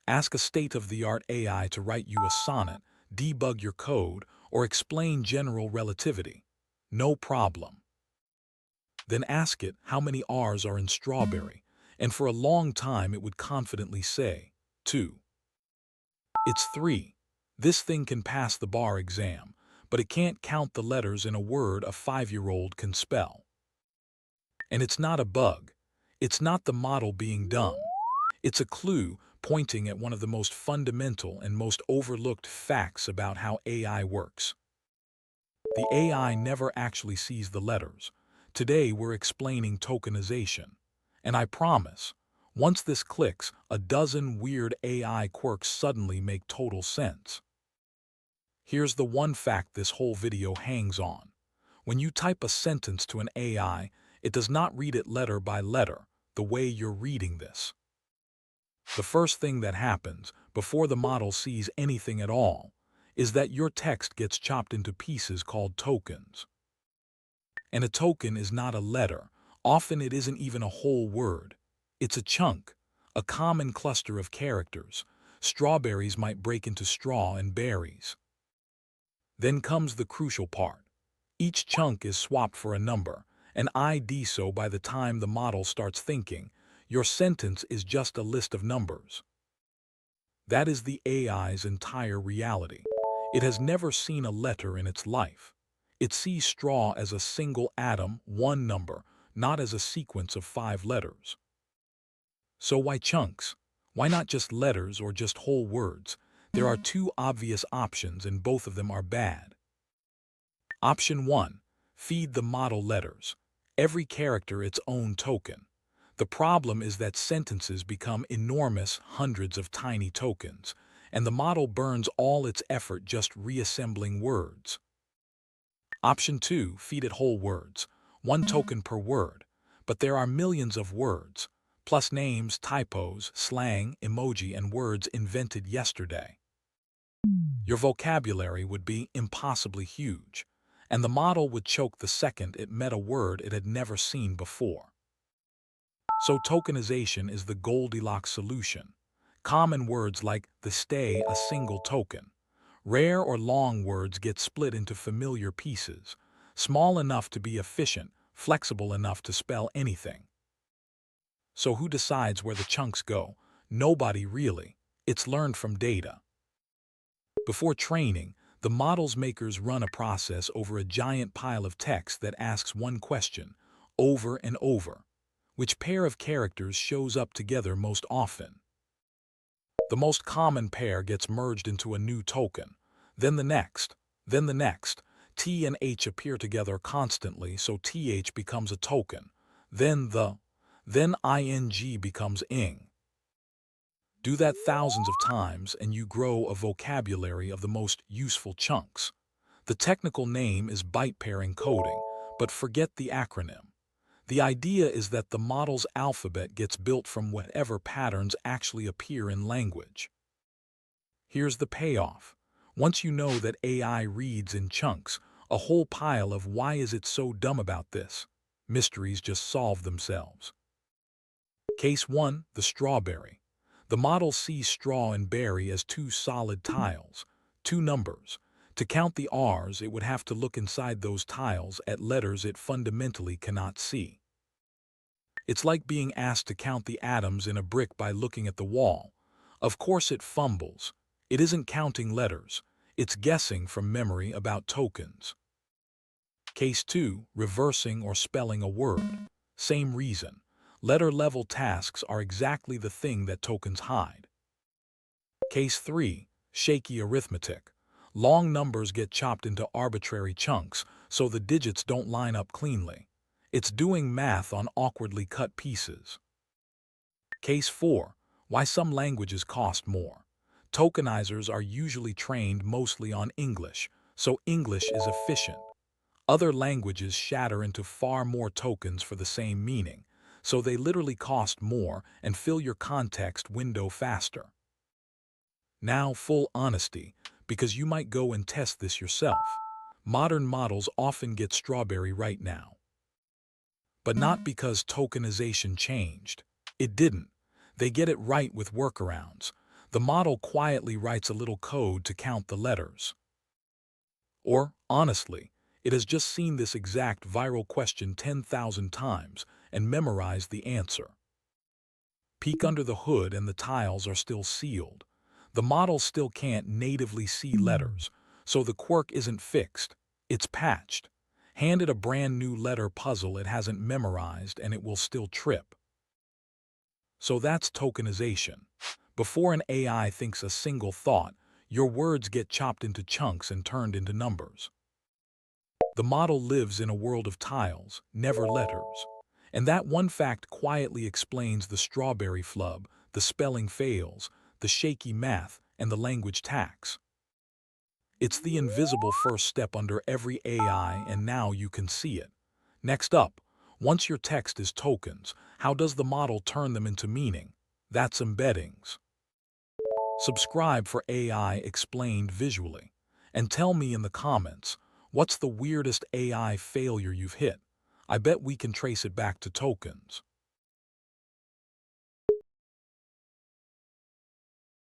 Ask a state-of-the-art AI to write you a sonnet, debug your code, or explain general relativity. No problem. Then ask it how many R's are in strawberry, and for a long time it would confidently say, 2. It's 3. This thing can pass the bar exam, but it can't count the letters in a word a 5-year-old can spell. And it's not a bug. It's not the model being dumb. It's a clue pointing at one of the most fundamental and most overlooked facts about how AI works. The AI never actually sees the letters. Today we're explaining tokenization. And I promise, once this clicks, a dozen weird AI quirks suddenly make total sense. Here's the one fact this whole video hangs on. When you type a sentence to an AI, it does not read it letter by letter, the way you're reading this. The first thing that happens, before the model sees anything at all, is that your text gets chopped into pieces called tokens. And a token is not a letter. Often it isn't even a whole word. It's a chunk, a common cluster of characters. Strawberries might break into straw and berries. Then comes the crucial part. Each chunk is swapped for a number, an ID, so by the time the model starts thinking, your sentence is just a list of numbers. That is the AI's entire reality. It has never seen a letter in its life. It sees straw as a single atom, one number, not as a sequence of 5 letters. So why chunks? Why not just letters or just whole words? There are 2 obvious options and both of them are bad. Option 1. Feed the model letters. Every character its own token. The problem is that sentences become enormous hundreds of tiny tokens, and the model burns all its effort just reassembling words. Option 2. Feed it whole words. 1 token per word. But there are millions of words, plus names, typos, slang, emoji, and words invented yesterday. Your vocabulary would be impossibly huge, and the model would choke the second it met a word it had never seen before. So tokenization is the Goldilocks solution. Common words like the stay a single token. Rare or long words get split into familiar pieces, small enough to be efficient, flexible enough to spell anything. So who decides where the chunks go? Nobody really. It's learned from data. Before training, the model's makers run a process over a giant pile of text that asks one question, over and over. Which pair of characters shows up together most often? The most common pair gets merged into a new token. Then the next. Then the next. T and H appear together constantly, so TH becomes a token. Then ING becomes ing. Do that thousands of times and you grow a vocabulary of the most useful chunks. The technical name is byte pair encoding, but forget the acronym. The idea is that the model's alphabet gets built from whatever patterns actually appear in language. Here's the payoff. Once you know that AI reads in chunks, a whole pile of why is it so dumb about this mysteries just solve themselves. Case 1. The strawberry. The model sees straw and berry as 2 solid tiles, 2 numbers. To count the R's, it would have to look inside those tiles at letters it fundamentally cannot see. It's like being asked to count the atoms in a brick by looking at the wall. Of course it fumbles. It isn't counting letters. It's guessing from memory about tokens. Case 2. Reversing or spelling a word. Same reason. Letter-level tasks are exactly the thing that tokens hide. Case 3. Shaky arithmetic. Long numbers get chopped into arbitrary chunks, so the digits don't line up cleanly. It's doing math on awkwardly cut pieces. Case 4. Why some languages cost more. Tokenizers are usually trained mostly on English, so English is efficient. Other languages shatter into far more tokens for the same meaning, so they literally cost more and fill your context window faster. Now, full honesty, because you might go and test this yourself. Modern models often get strawberry right now. But not because tokenization changed. It didn't. They get it right with workarounds. The model quietly writes a little code to count the letters. Or, honestly, it has just seen this exact viral question 10,000 times and memorized the answer. Peek under the hood and the tiles are still sealed. The model still can't natively see letters, so the quirk isn't fixed, it's patched. Hand it a brand new letter puzzle it hasn't memorized and it will still trip. So that's tokenization. Before an AI thinks a single thought, your words get chopped into chunks and turned into numbers. The model lives in a world of tiles, never letters. And that one fact quietly explains the strawberry flub, the spelling fails, the shaky math, and the language tax. It's the invisible first step under every AI, and now you can see it. Next up, once your text is tokens, how does the model turn them into meaning? That's embeddings. Subscribe for AI explained visually. And tell me in the comments, what's the weirdest AI failure you've hit? I bet we can trace it back to tokens.